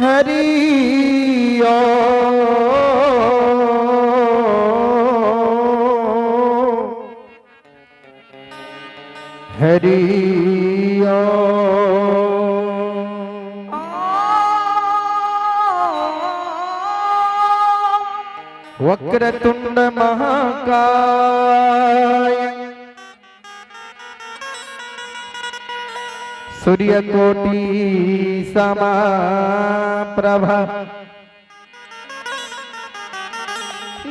हरि हरि वक्रतुंड महाकाय सूर्यकोटि समप्रभा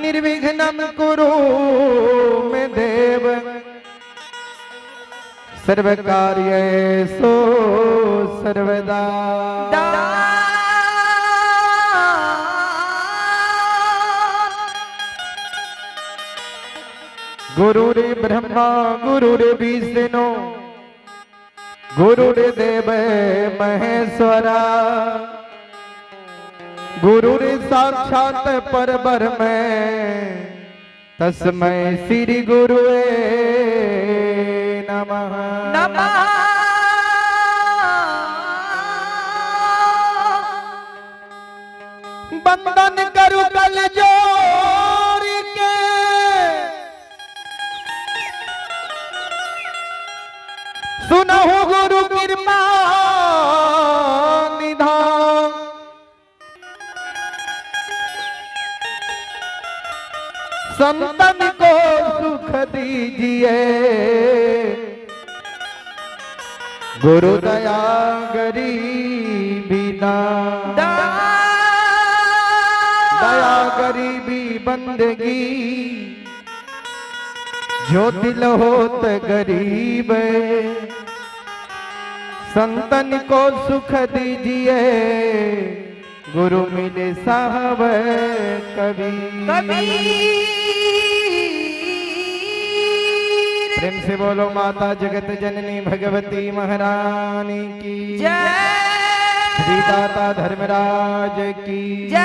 निर्विघ्नं कुरु मे देव सर्वकार्येषु सर्वदा। गुरुर्ब्रह्मा गुरुर्विष्णु गुरुर्देव महेश्वरा गुरुर्साक्षात् परब्रह्म तस्मै श्री गुरुवे नमः। बंदन करु कल जोर के सुनहु गुरु कृपा निधान। संतन को सुख दीजिए गुरु दया गरीबी ना दया गरीबी बंदगी जो दिल होत गरीब संतन को सुख दीजिए गुरु मिले साहब कबीर। प्रेम से बोलो माता जगत जननी भगवती महारानी की जय। श्री दाता धर्मराज की जय।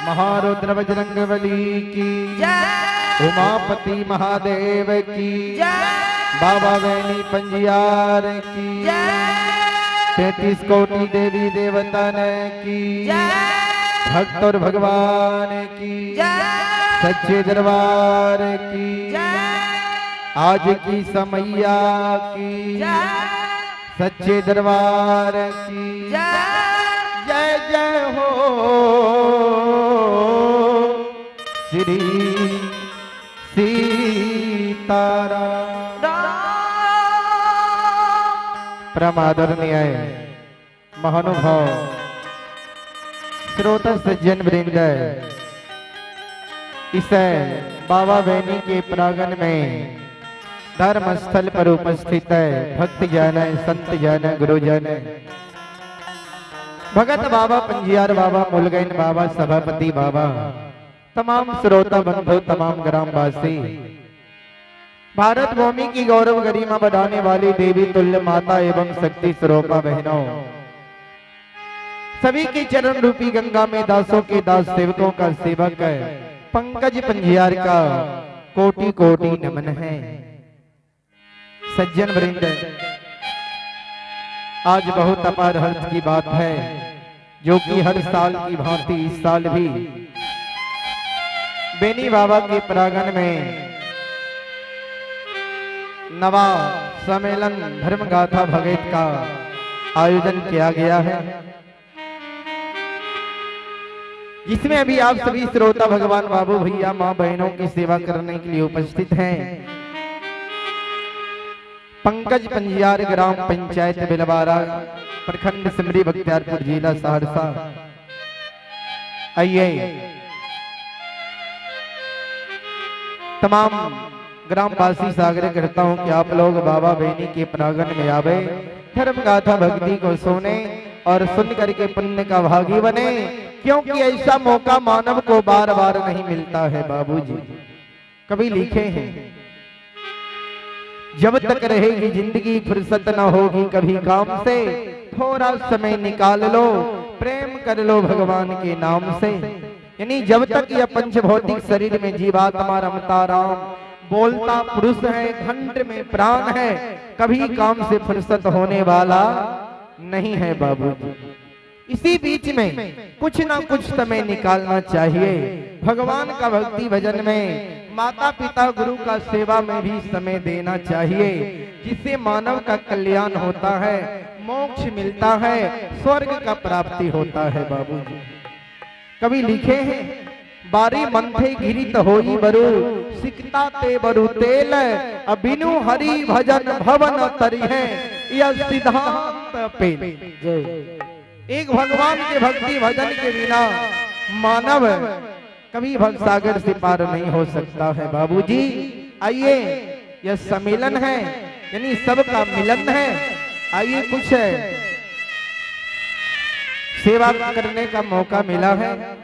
महारुद्र बजरंगबली की जय। उमापति महादेव की जय। बाबा वैनी पंजियार की जय। 33 कोटि देवी देवता की जय। भक्त और भगवान की जय। सच्चे दरबार की जय। आज की समैया की जय। सच्चे दरबार की जय। जय जय हो श्री सीताराम। परमादरणीय महानुभाव श्रोता सज्जन वृंद इस बाबा वैनी के प्रांगण में धर्म स्थल पर उपस्थित है भक्त जन संत जन गुरुजन भगत बाबा पंजियार बाबा मुलगैन बाबा सभापति बाबा तमाम श्रोता बंधु तमाम ग्रामवासी भारत भूमि की गौरव गरिमा बढ़ाने वाली देवी तुल्य माता एवं शक्ति स्वरूपा बहनों सभी के चरण रूपी गंगा में दासों के दास सेवकों का सेवक है पंकज पंजियार का कोटि कोटि नमन है। सज्जन वृंद आज बहुत अपार हर्ष की बात है जो कि हर साल की भांति इस साल भी बेनी बाबा के प्रांगण में नवा सम्मेलन धर्म गाथा भगत का आयोजन किया गया है जिसमें अभी आप सभी श्रोता भगवान बाबू भैया माँ बहनों की सेवा करने के लिए उपस्थित हैं। पंकज पंजियार ग्राम पंचायत बिलवारा प्रखंड सिमरी बख्तियारपुर जिला सहरसा। आइए तमाम ग्रामवासी से आग्रह करता हूं कि आप लोग बाबा बेनी के प्रांगण में आवे धर्म गाथा भक्ति को सुने और सुन करके पुण्य का भागी बने क्योंकि ऐसा मौका मानव को बार बार नहीं मिलता है। बाबूजी कभी लिखे हैं जब तक रहेगी जिंदगी फुर्सत न होगी कभी काम से थोड़ा समय निकाल लो प्रेम कर लो भगवान के नाम से। यानी जब तक यह पंचभौतिक शरीर में जीवात्मा रमता राम बोलता पुरुष है घंट में प्राण है कभी काम से फुर्सत होने वाला नहीं है बाबूजी। इसी बीच में कुछ ना कुछ समय निकालना चाहिए। भगवान का भक्ति भजन में, माता पिता गुरु का सेवा में भी समय देना चाहिए, जिससे मानव का कल्याण होता है, मोक्ष मिलता है, स्वर्ग का प्राप्ति होता है। बाबूजी कभी लिखे हैं, बारी मंथे गिरित होई बरु, सिकता ते बरु तेल, अबिनु हरि भजन भवन तरिहे, यह सिद्धांत पे। एक भगवान के भक्ति भजन के बिना मानव कभी भवसागर से पार नहीं हो सकता है। बाबूजी आइए, यह सम्मेलन है, यानी सबका मिलन है। आइए कुछ सेवा करने का मौका मिला है।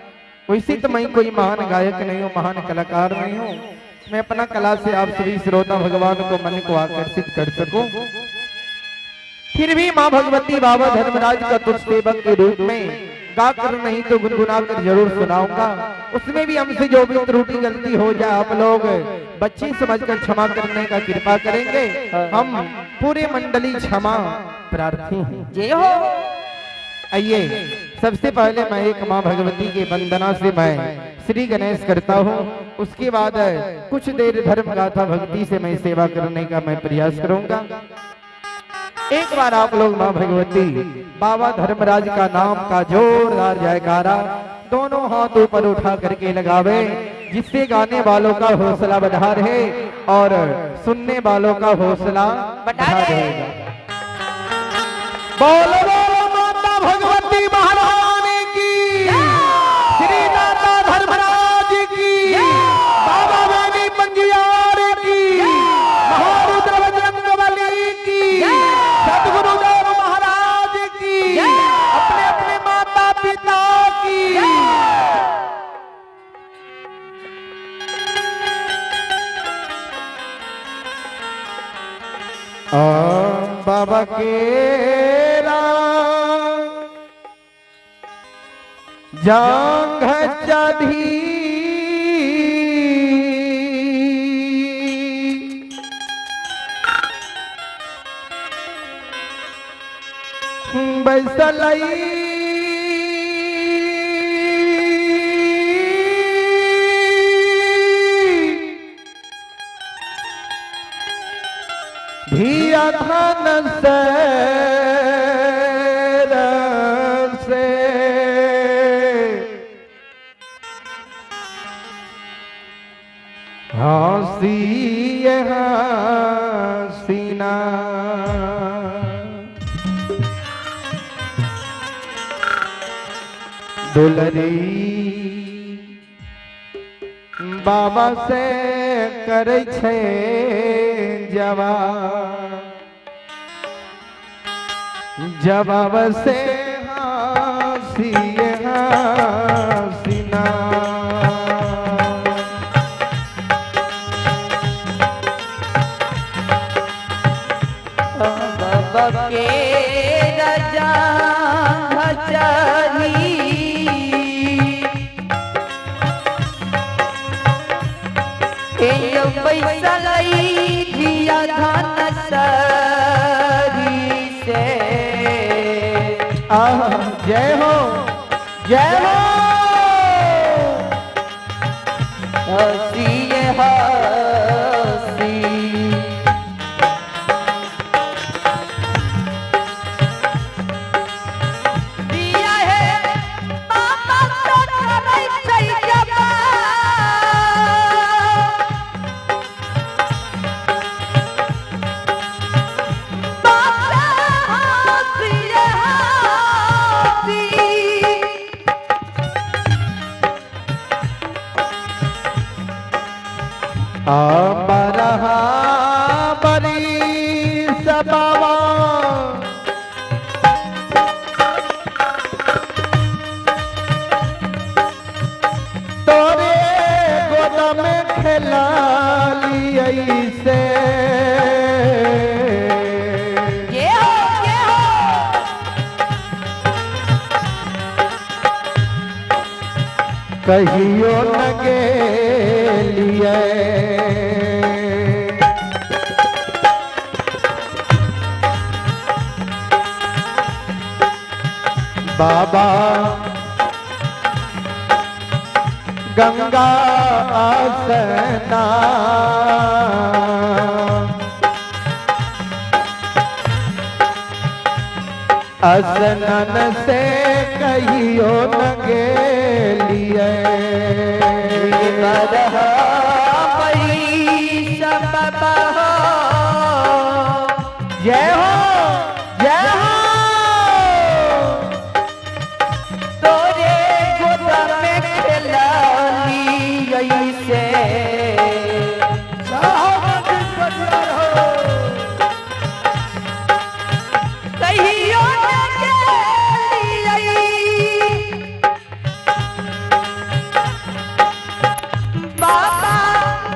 वैसे तो मैं कोई महान गायक नहीं हूँ, महान कलाकार नहीं हूँ। मैं अपना कला से आप सभी श्रोता भगवान को मन को आकर्षित कर सकूं। फिर भी माँ भगवती बाबा धर्मराज का तुझ सेवक के रूप में गाकर नहीं तो गुनगुना कर जरूर सुनाऊंगा। उसमें भी हमसे जो भी त्रुटि गलती हो जाए आप लोग बच्चे समझकर क्षमा करने का कृपा करेंगे। हम पूरे मंडली क्षमा प्रार्थी हैं। जय हो। आइए सबसे पहले मैं एक माँ भगवती के वंदना से मैं श्री गणेश करता हूँ। उसके बाद कुछ देर धर्म गाथा भक्ति से मैं सेवा करने का मैं प्रयास करूंगा। एक बार आप लोग माँ भगवती बाबा धर्मराज का नाम का जोरदार जयकारा दोनों हाथ ऊपर उठा करके लगावे, जिससे गाने वालों का हौसला बढ़ा रहे और सुनने वालों का हौसला बढ़ा रहेगा। बोलो बोलो माता भगवती महारानी की, श्री दाता धर्मराज की, बाबा वाणी पंजियार की, महारुद्र बजरंगबली की, सद्गुरुदेव महाराज की, अपने अपने माता पिता की। बाबा के जांघ चढ़ी बैसलई धिया धन से हंसी हसीना दुलरी बाबा से करे छे जवाब से हंसी हसीना के राजा चढ़ी बैसलई धिया धन सरी से। जय हो जय हो। हसी हसी बरहा बरी सबावा तोरे गोद में खेला लिया से। कहियो न गेलिए बाबा गंगा आसना असनन से कहियो न गेलिए जय हो जय हो तोरे गोदा में खेलाली ऐसे कहियो न गेलिए बाबा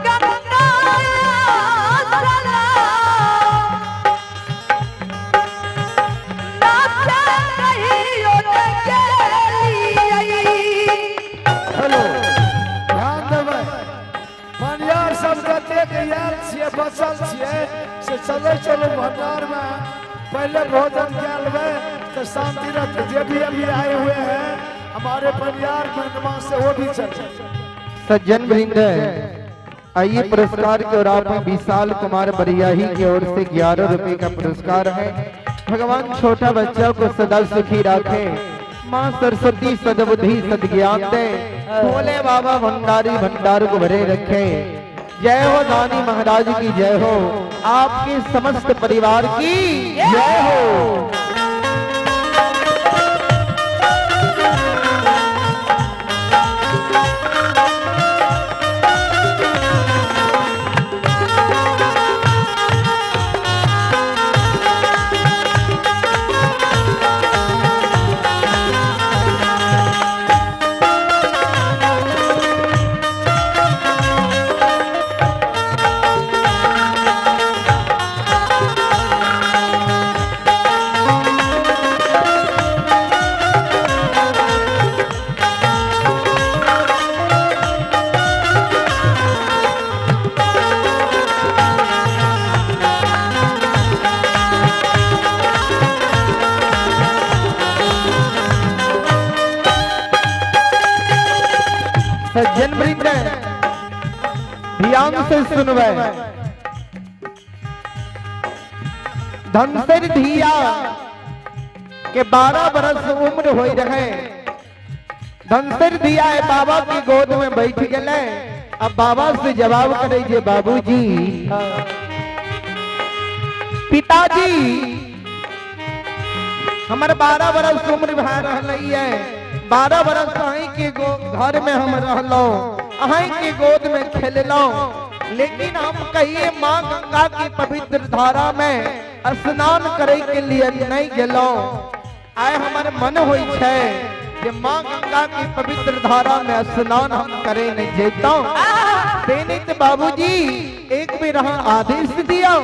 गंगा हेलो ध्यान देबै मनियार सब कतेक यार छियै बचल छियै से चले चलो भंडार में पहले भोजन क्या लेबै तो शांति रहते जे भी अभी आए हुए हैं हमारे परिवार में से वो भी चले सज्जन वृंद आइए पुरस्कार की ओर आप विशाल कुमार बरियाही की ओर से 11 रुपए का पुरस्कार है। भगवान छोटा बच्चा को सदा सुखी रखे, माँ सरस्वती सदबुद्धि सदज्ञान दे, भोले बाबा भंडारी भंडार को भरे रखे। जय हो दानी महाराज की जय हो, आपके समस्त परिवार की जय हो। सज्जन वृंद ध्यान से सुनवे, धनसर धिया के 12 बरस उम्र हो रहे, धनसर धिया है बाबा की गोद में बैठ गए। अब बाबा से जवाब करे जे बाबूजी पिताजी हमारे 12 बरस उम्र भा रही है, 12 बरस अहीं के घर में हम रहलो, अहीं के गोद में खेललो, लेकिन हम कहिए माँ गंगा की पवित्र धारा में स्नान करे के लिए नहीं गेलो। आए हमारे मन होई छे कि माँ गंगा की पवित्र धारा में स्नान हम करे नहीं जेतो। बेनित बाबूजी एक बेर आदेश दियो,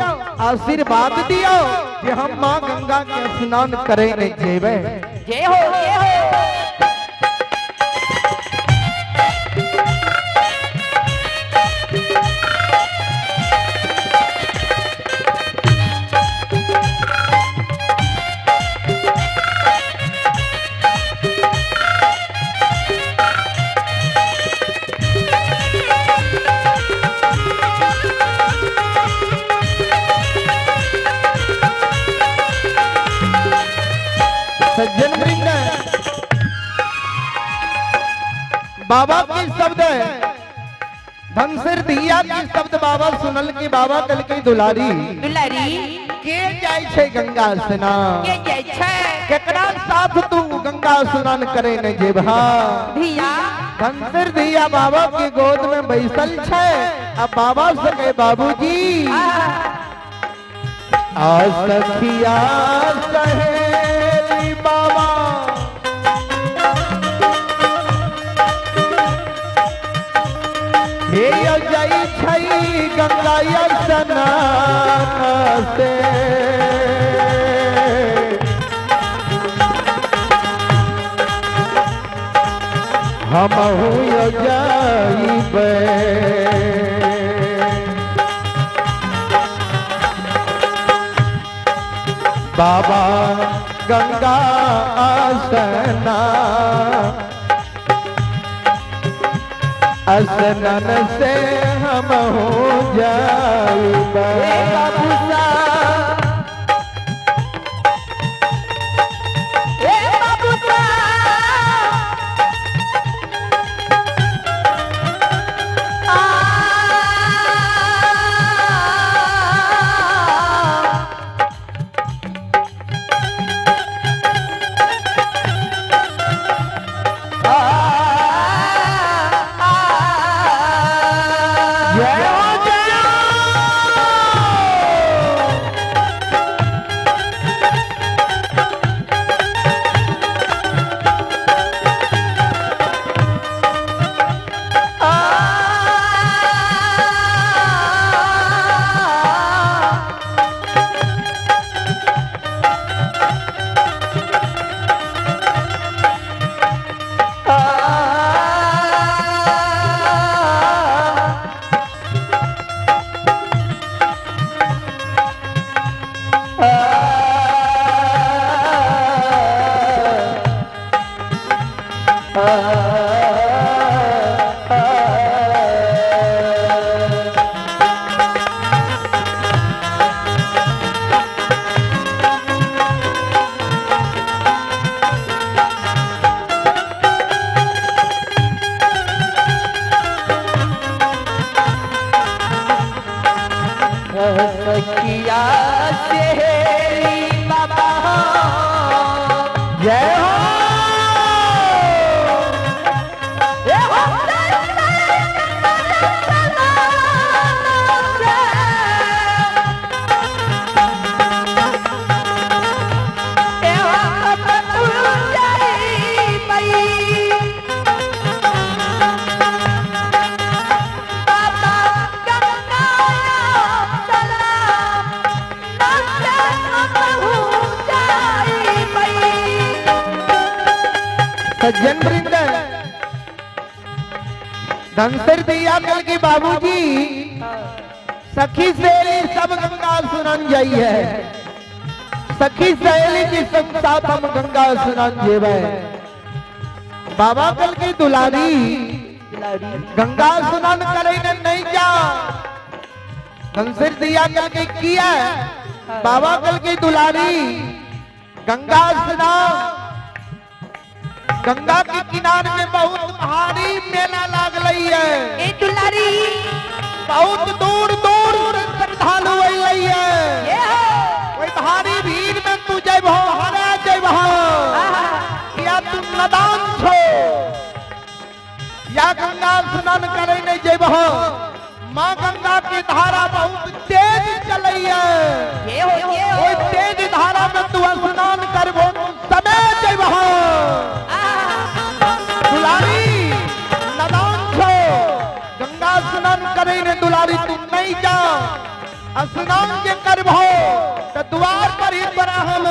आशीर्वाद दियो कि हम माँ गंगा के स्नान करे नहीं जेबे। जय हो जय हो। सज्जन वृंद बाबा के शब्द धनसर धिया के शब्द बाबा सुनल के बाबा कल के दुलारी दुलारी के जाय छे गंगा स्नान, के जाय छे केकरा साथ तू गंगा स्नान करे न जेबहा। धिया धनसर धिया बाबा के गोद में बैसल छे। अब बाबा से कहे बाबूजी आ सखिया सहेली बाबा हे जाई छई गंगा स्नान से, हमहु जाइबे बाबा गंगा आसना असनन से हम हो जाइबा सखिया सहेली बाबा जय हो सज्जन वृंद धनसर दिया कल की बाबूजी सखी सहेली सब गंगा सुनन जाई है सखी सहेली की संग साथ हम गंगा सुनन जेवे बाबा कल की दुलारी गंगा सुनन करे न नहीं जा धनसर दिया कल के किया बाबा कल की दुलारी गंगा स्नान गंगा के किनारे में बहुत भारी मेला लाग रही है ए दुलारी बहुत दूर दूर श्रद्धालु आई है कोई भारी भीड़ में तू जब हो हरा जब हो या तू नदान छो या गंगा स्नान करे नहीं जब हो माँ गंगा की धारा बहुत तेज चल रही है कोई तेज धारा में तू स्नान करबो समय जब हो दुलारी नदान छो गंगा स्नान करे ने दुलारी तुम नहीं जा स्नान के करबो तो द्वार पर ही बड़ा हम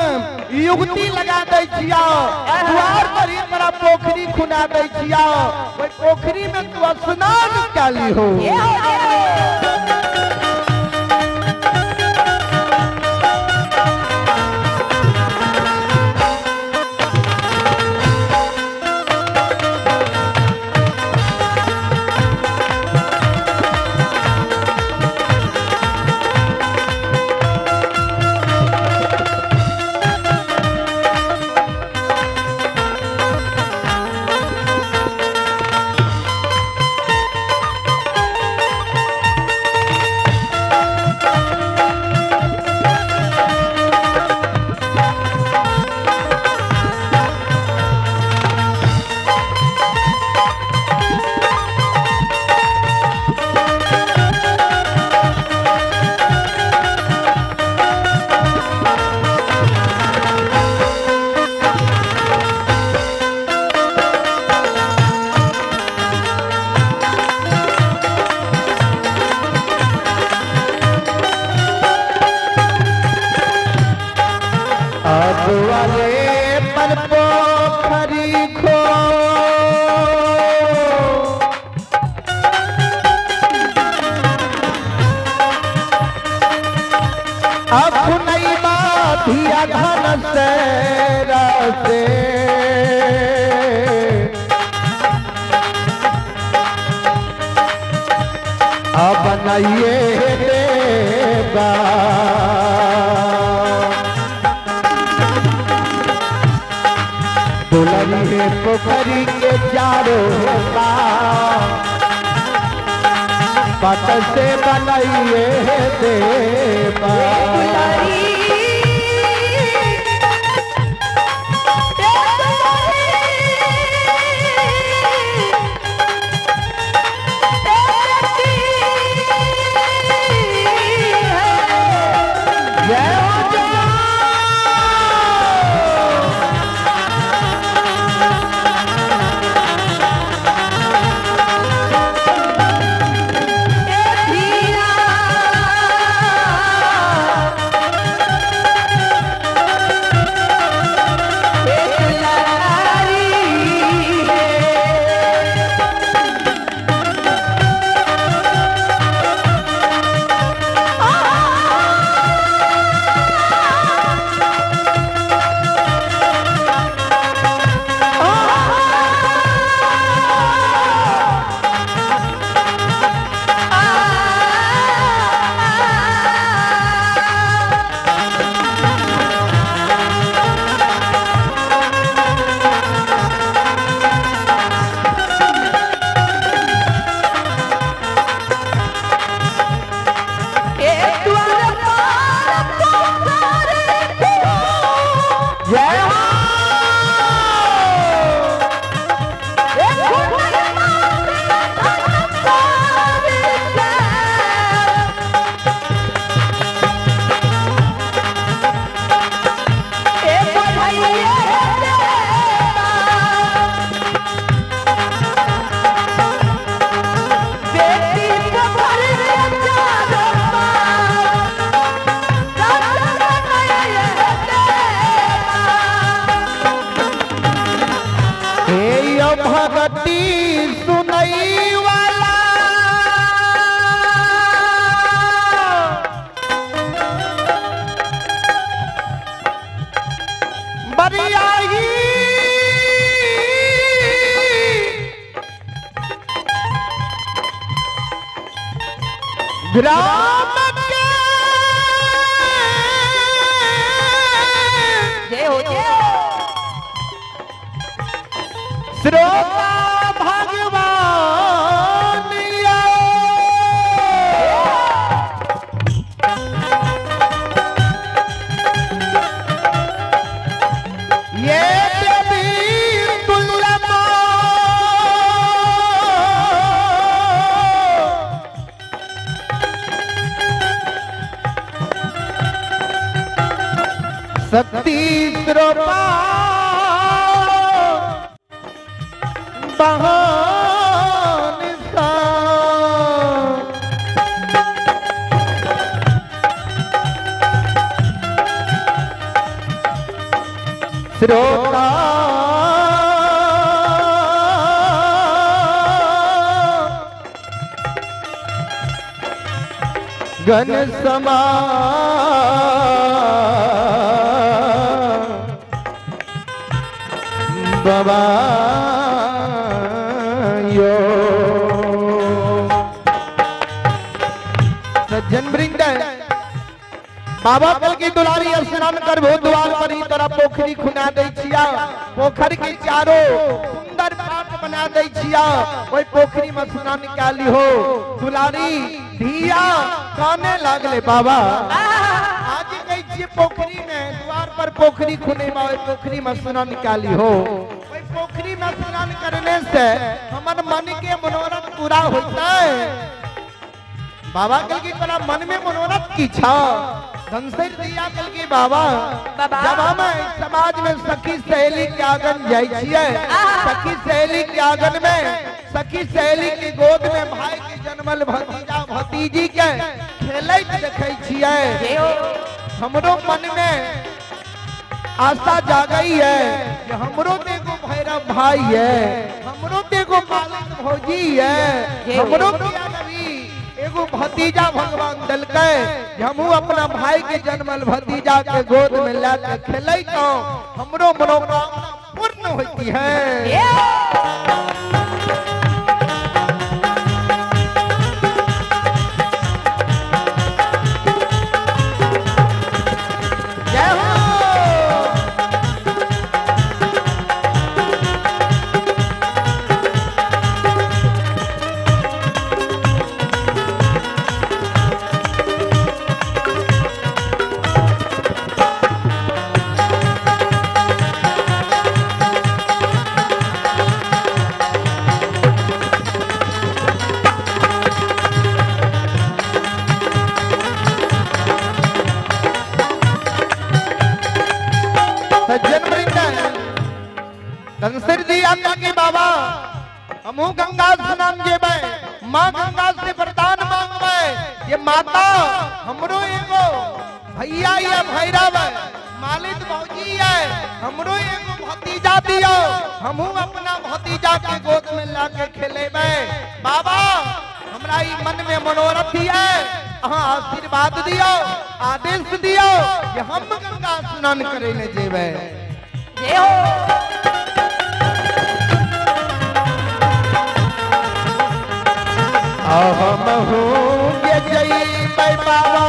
युक्ति लगा दे छिया द्वार पर ही बड़ा पोखरी खुना दे छिया ओई पोखरी में तू स्नान काली हो अब नहीं धिया धन से रसे अब बनाइए देवा दुलरी है पोखरी के चारों पत से बनाइए देवा भगती सुनई वाला बरियाही ग्राम के जय हो जय हो श्रोता भगवान ये देवी दुर्लभा शक्ति श्रोता बहान सा श्रोता गण समा बाबा सज्जन वृंद बाबा कल की दुलारी स्नान कर भो द्वार पर ही तोरा पोखरी खुना दे छिया पोखर के चारों सुंदर पाट बना दे छिया ओई पोखरी में स्नान निकाली हो दुलारी धिया काने लागले बाबा आज कह छिए पोखरी में द्वार पर पोखरी खुने में ओई पोखरी में स्नान निकाली हो ओई पोखरी में स्नान करने से हमर मन के मनोरथ पूरा होता है बाबा कल की तोरा मन में मनोरथ की छा धनसर दिया कल की बाबा जब हम समाज में सखी सहेली के आंगन जाई छिए सखी सहेली के आंगन में सखी सहेली की गोद में भाई के जन्मल भतीजा भतीजी के खेलैत देखै छिए हमरो मन में आशा जागई है कि हमरो देखो भैरव भाई है हमरो देखो पालित भौजी है हमरो एगो भतीजा भगवान दल के हमू अपना भाई के जन्मल भतीजा के गोद में लाके खेलै तो हमरो मनोकामना पूर्ण होती है। जय हो। धनसिर जी आज्ञा के बाबा हमू गंगा स्नान जेबै, माँ गंगा से वरदान मांगबै। ये माता हमरो एगो भैया या भैरव मालिक भौजी है, हमरो एगो भतीजा दियो, हमू अपना भतीजा के गोद में लाके खेलेबै। बाबा हमरा ई मन में मनोरथ है, अहाँ आशीर्वाद दियो, आदेश दियो कि हम गंगा स्नान करे ले जेबै। जय हो। हम हूँ ये जय बाबा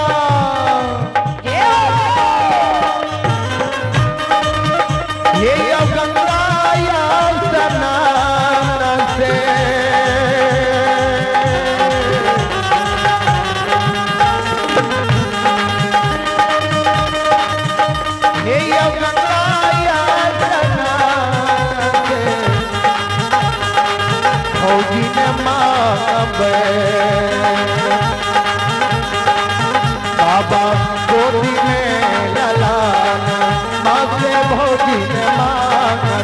ये गंगा या स्नान से ये गंगा या स्नान से भौजी ने मांगे बाबा गोदी में ललाना, माँ से भौजी ने मांगे।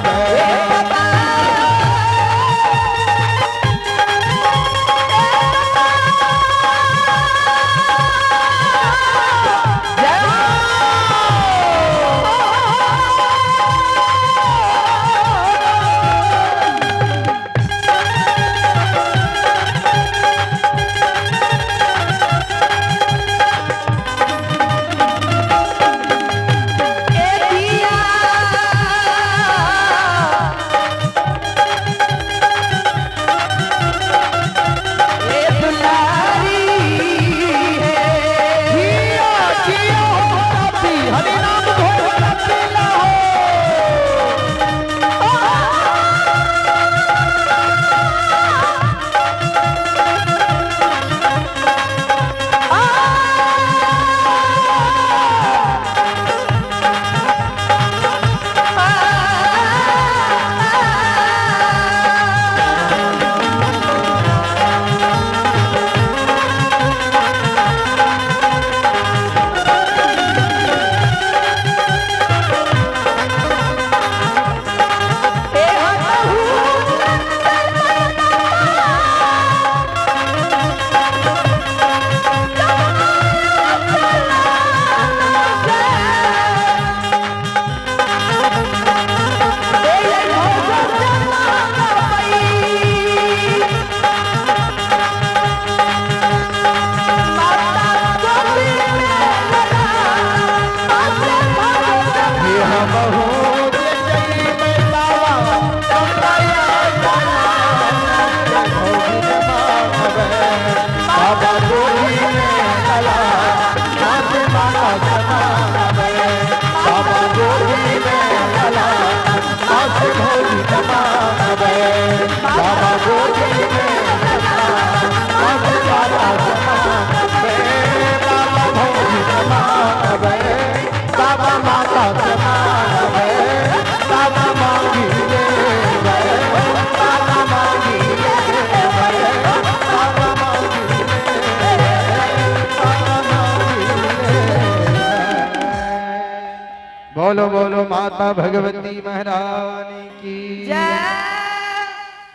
बोलो बोलो माता भगवती महारानी की जय।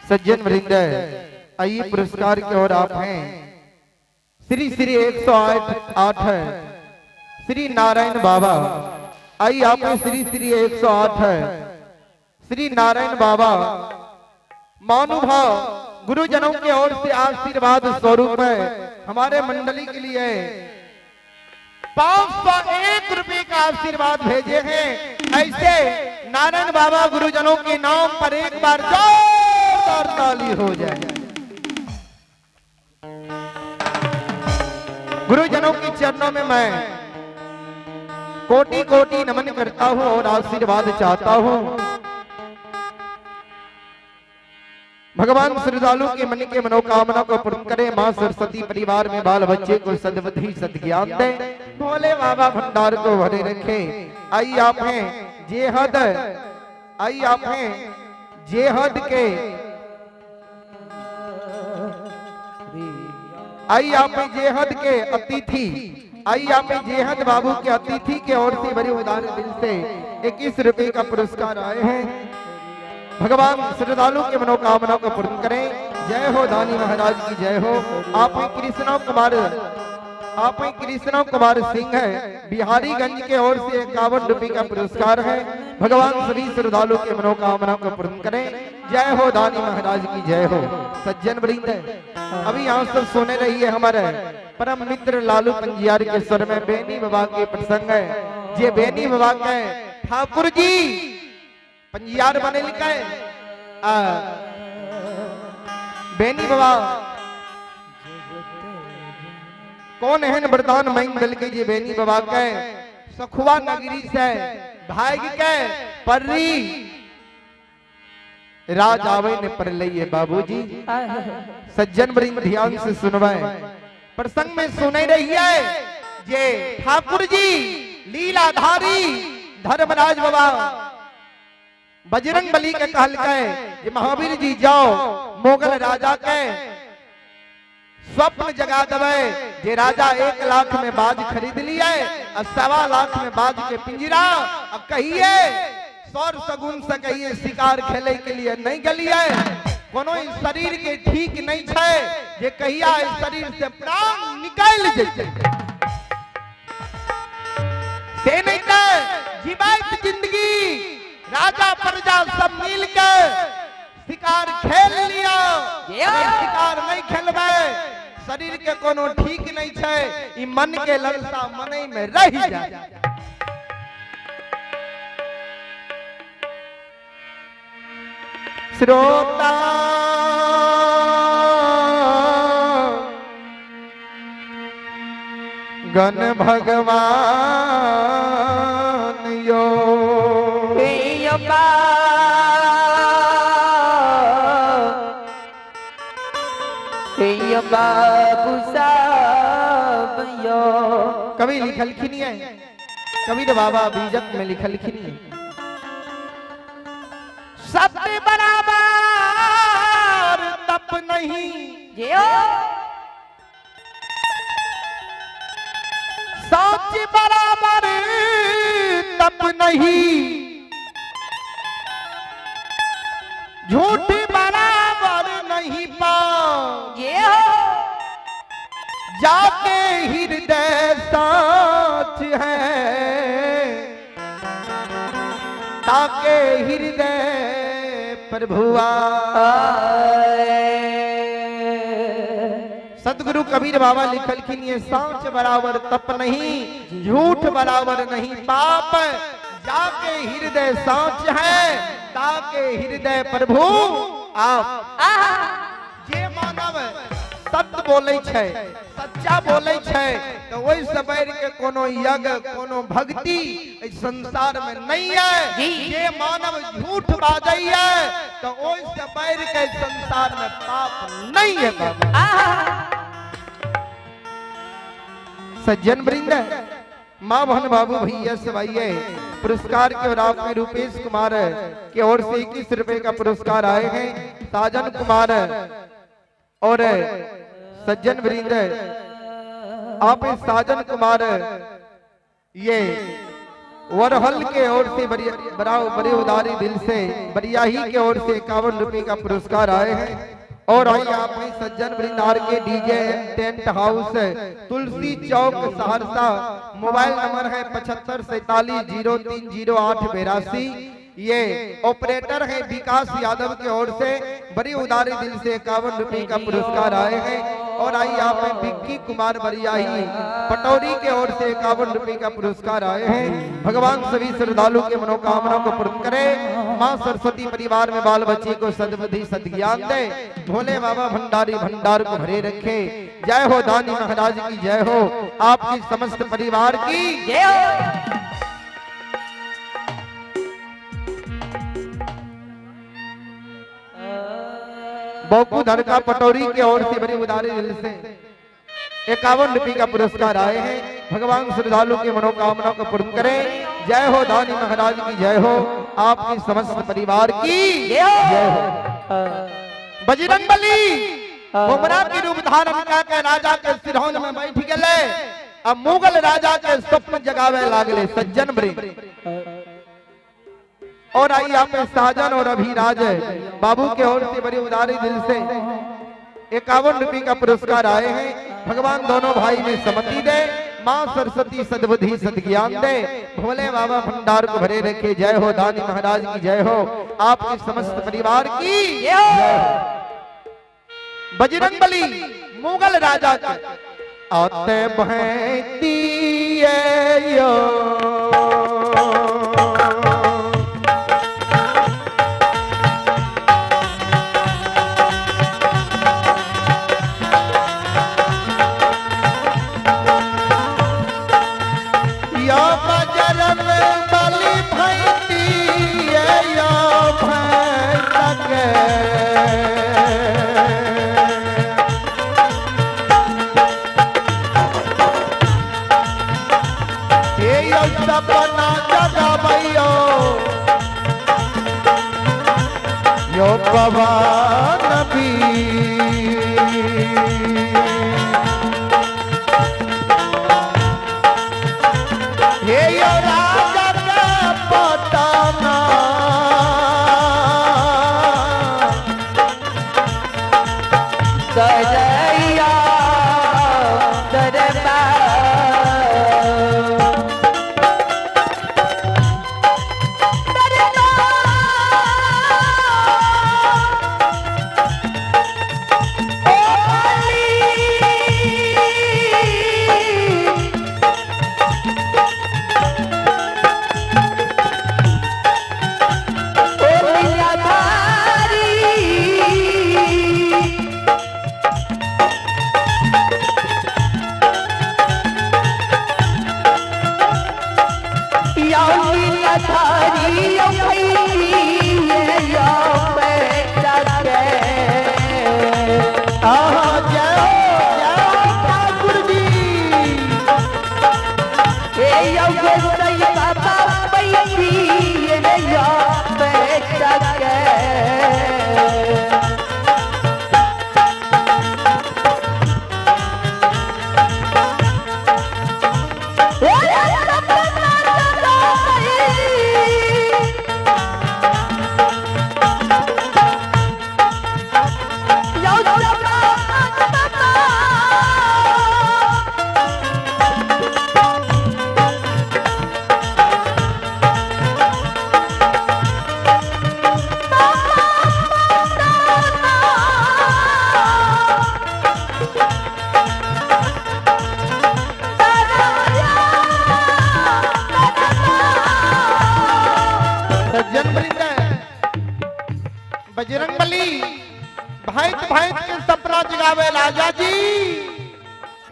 सज्जन वृंद आइए पुरस्कार की ओर आप हैं श्री श्री 108 है श्री नारायण बाबा। आइए आप श्री श्री 108 है श्री नारायण बाबा महानुभाव गुरुजनों की ओर से आशीर्वाद स्वरूप हमारे मंडली के लिए 501 रुपए का आशीर्वाद भेजे हैं। ऐसे नारायण बाबा गुरुजनों के नाम पर एक बार जोरदार ताली हो जाए। गुरुजनों के चरणों में मैं कोटि कोटि नमन करता हूं और आशीर्वाद चाहता हूं। भगवान श्रद्धालु के मन के मनोकामना को पूर्ण करे। मां सरस्वती परिवार में बाल बच्चे को सद्बुद्धि सद्ज्ञान दे। भोले बाबा भंडार को भरे रखे। आई आप हैं जेहद, आई आप हैं जेहद के, आई आप हैं जेहद के अतिथि, आई आप हैं जेहद बाबू के अतिथि के ओर से बड़े उदार दिल से 21 रुपए का पुरस्कार आए हैं। भगवान श्रद्धालु के मनोकामना को पूर्ण करें। जय हो दानी महाराज की जय हो। आप हैं कृष्णा कुमार, आप हैं कृष्णा कुमार सिंह है बिहारीगंज के ओर से 51 रुपए का पुरस्कार है। भगवान सभी श्रद्धालु के मनोकामना को पूर्ण करें। जय हो दानी महाराज की जय हो। सज्जन वृंद अभी यहाँ सब सुने रही है हमारे परम मित्र लालू पंजियार के स्वर में बेनी बाबा के प्रसंग है। जे बेनी बाबा के ठाकुर जी पंजियार बने लिखा है बेनी बाबा कौन है वरदान मंगल के जी बेनी बाबा के सखुआ नगरी से भाग के पर्री राज आवे ने पर लइए बाबूजी। सज्जन वृंद ध्यान से सुनवाए प्रसंग में सुने रही है जे ठाकुर जी लीलाधारी धर्मराज बाबा बजरंग बली के कहल के महावीर जी जाओ मोगल राजा के स्वप्न जगा दबे। जे राजा 1 लाख में बाज खरीद लिया और 1.25 लाख में बाज के पिंजरा। अब कहिए सौर सगुन से कहिए शिकार खेले के लिए नहीं गलिए। कोनो इस शरीर के ठीक नहीं छे जे कहिया इस शरीर से प्राण निकाल जेते से नहीं ते जीवाइत जिंदगी राजा प्रजा सब मिल के शिकार खेल लिया। शिकार नहीं खेलबे शरीर के कोनो ठीक नहीं छे। ई मन के ललसा मने में रह जाए। श्रोता गण भगवान यो बाबू साहब यो कभी लिखल खिनी है, कभी तो बाबा बीजक में लिखल खिनी है। सब बराबर तप नहीं सच बराबर तप नहीं झूठ बराबर नहीं पाओ जाके हृदय साथ है ताके हृदय प्रभुआ। सदगुरु कबीर बाबा लिखल कि ये सांच बराबर तप नहीं झूठ बराबर नहीं पाप जाके हृदय सांच है ताके हृदय प्रभु आप। जे मानव सत्य बोले छे सच्चा बोले छे तो वही सबैर के कोनो यज्ञ कोनो भक्ति इस संसार में नहीं है। जे मानव झूठ बाजै है तो वही सबैर के संसार में पाप नहीं है बाबा। सज्जन वृंद मां बहन बाबू भैया सवाइये पुरस्कार के और आप में रूपेश कुमार की ओर से 21 रुपए का पुरस्कार आए हैं। साजन कुमार और सज्जन वृंद आप साजन कुमार ये वरहल के ओर से बड़े उदारी दिल से बरियाही के ओर से 51 रुपए का पुरस्कार आए हैं। और आइए आप सज्जन वृंदार के डीजे टेंट हाउस तुलसी चौक सहरसा। मोबाइल नंबर है 75 47 03 08 82। ये ऑपरेटर हैं विकास यादव की ओर से बड़ी उदारी दिल से 51 रुपए का पुरस्कार आए हैं। और आई यहाँ पे विक्की कुमार बरियाही पटौरी के ओर से 51 रुपए का पुरस्कार आए हैं। भगवान सभी श्रद्धालु के मनोकामना को पूर्ण करे। माँ सरस्वती परिवार में बाल बच्चे को सद्बुद्धि सद्ज्ञान दे। भोले बाबा भंडारी भंडार को भरे रखे। जय हो दानी महाराज की जय हो। आपकी समस्त परिवार की जय हो। बोकू धर का पटौरी की ओर से बड़ी उदारी दिल से 51 रुपए का पुरस्कार आए हैं। भगवान श्रद्धालु की मनोकामना को पूर्ण करें। जय हो दानी महाराज की जय हो। आपकी समस्त परिवार की जय हो। जय हो। बजरंगबली बुमरा की रूप धारण करके राजा के सिरहौन में बैठ गए। अब मुगल राजा के स्वप्न जगावे लागले सज्जन वृंद। और आई यहाँ पे साजन और अभिराज बाबू के ओर से बड़ी उदारी दिल से 51 रुपए का पुरस्कार आए हैं। भगवान दोनों भाई में सम्मति दे। माँ सरस्वती सद्बुद्धि सद्ज्ञान दे। भोले बाबा भंडार को भरे रखे। जय हो दानी महाराज की जय हो। आपके समस्त परिवार की जय हो। बजरंगबली मुगल राजा के आते बहती यो सपना जगावैयो यो पवन भी हे यो राजा के पटना सजैया दरबार बजरंगबली भाई के सपना जगावे राजा जी।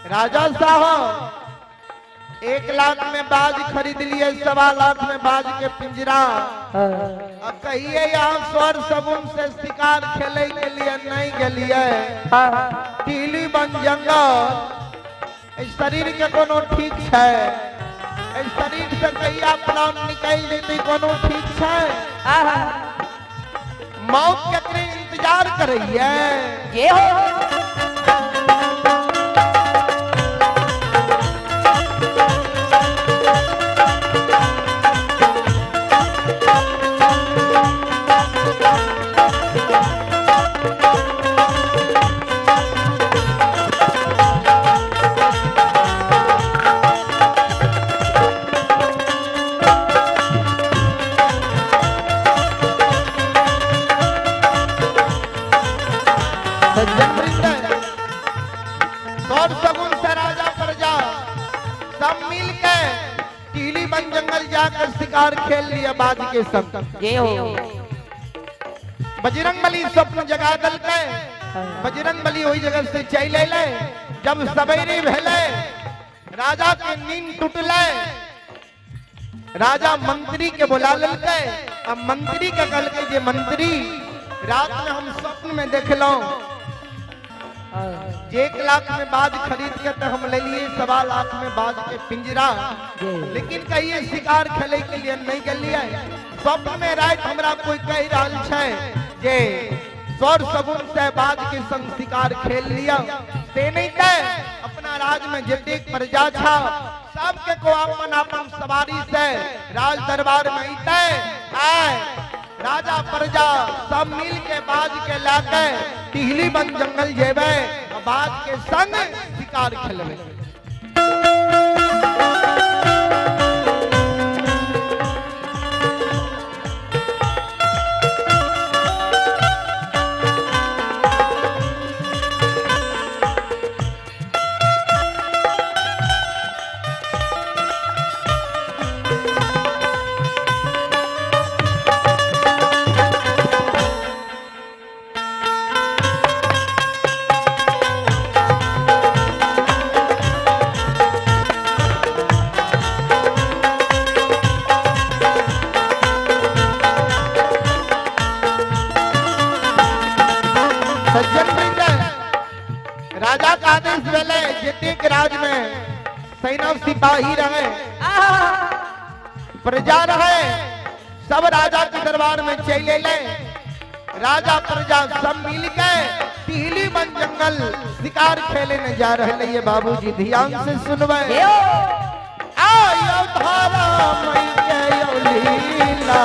राजा साहब 1 लाख में बाज खरीद लिए, 1.25 लाख में बाज के पिंजरा। अब कहिए यहाँ स्वर सगुन से शिकार खेले के लिए नहीं गलिए। टीली बन जंगल शरीर के कोनो ठीक है। शरीर से कहिया प्राण निकल जेती कोनो ठीक है। मौत के इंतजार कर रही है। ये हो जाकर शिकार खेल लिया बाज के संग। जय हो बजरंगबली स्वप्न जगा दल के बजरंगबली वही जगह से चल ले। जब सवेरे भेले राजा के नींद टूटले, राजा मंत्री के बुला ललके। अब मंत्री के कल के जे मंत्री रात में हम स्वप्न में देख लो 1 लाख में बाज खरीद के तो हम ले लिए 1.25 लाख में बाज के पिंजरा, लेकिन कहिए शिकार खेले के लिए नहीं गलिए। स्वप्न में रात हमरा कोई कह रहा है जे स्वर सगुन से बाज के संग शिकार खेल लिया से नहीं तय अपना राज में जितने प्रजा था सबके को अपन अपन सवारी से राज दरबार में तय आए। राजा प्रजा सब मिल के बाज के लाके टिहली बन जंगल जेबे बाज के संग शिकार खेलबे। राजा का आदेश वेले जितने राज में सैन्य सिपाही रहे प्रजा रहे सब राजा के दरबार में चले ले। राजा प्रजा सब मिल के टिहली बन जंगल शिकार खेले न जा रहे। ये बाबूजी ध्यान से सुनवे आयो धारा मई के यो लीला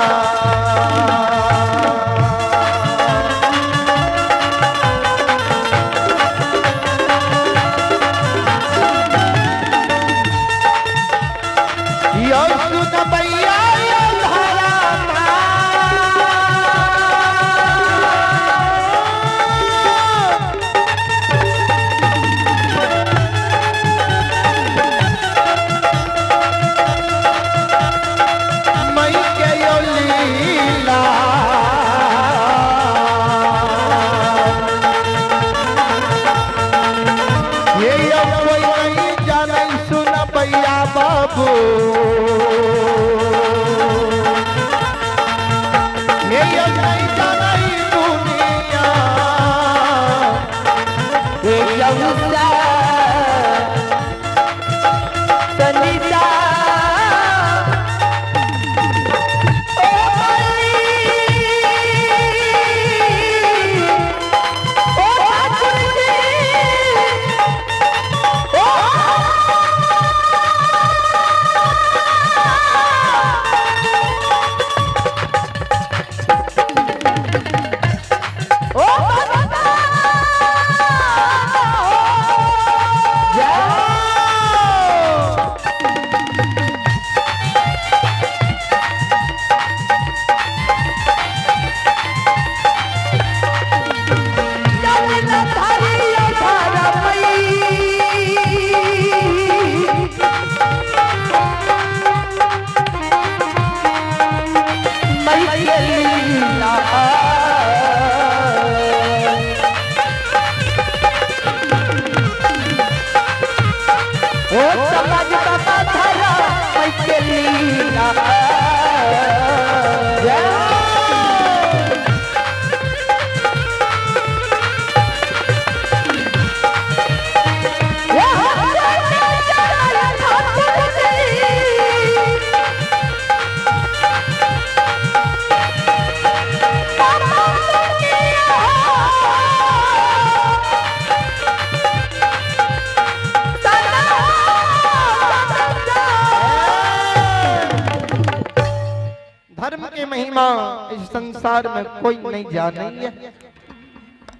महिमा इस संसार में कोई नहीं जाने है।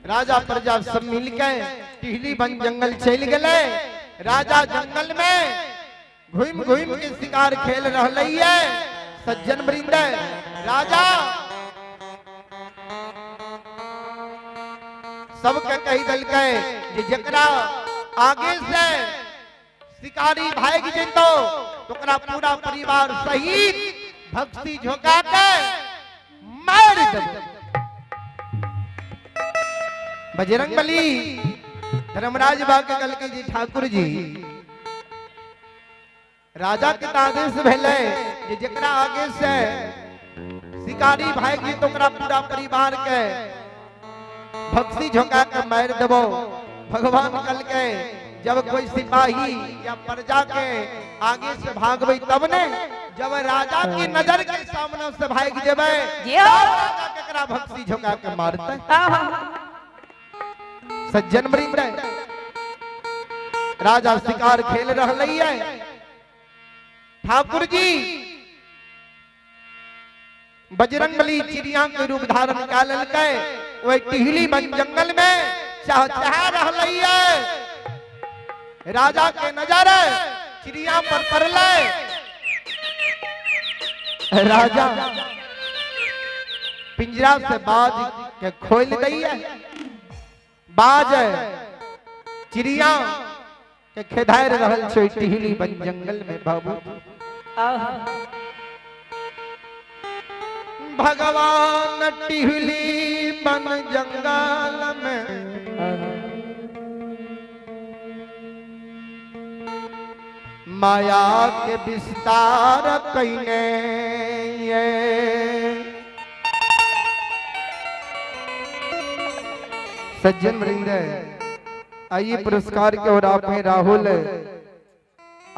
राजा प्रजा सब मिल के टिहली बन जंगल चल गए। राजा जंगल में घूम घूम के शिकार खेल रही है। सज्जन वृंद राजा सबके कही दल के जकरा आगे से शिकारी भाग जतो तोकरा पूरा परिवार सहित भक्ति झोंका के मार देबो। बजरंगबली धर्मराज बाग कल के जी ठाकुर जी राजा के आदेश भेले जे जेकरा आगे से शिकारी भाई तोकरा पूरा परिवार के भक्ति झोंका के मार देबो। भगवान कल के जब कोई सिपाही या प्रजा के आगे से भागबे तब ने जब राजा की नजर के सामने से भाग जेबे राजा केकरा भक्ति झोंका के मारते। सज्जन वृंद राजा शिकार खेल रहलै है। ठाकुर जी बजरंगबली चिड़िया के रूप धारण कर लेलकै। ओइ टिहली बन जंगल में चहचहा रहलै है। राजा के नजर चिड़िया पर पड़लै। राजा पिंजरा से बाज के खोल दैया। बाज चिड़िया के खेदार रहल छै टिहली बन जंगल में। बाबू भगवान टिहली बन जंगल में माया के विस्तार कईने। सज्जन वृंद आइए पुरस्कार के और आप हैं राहुल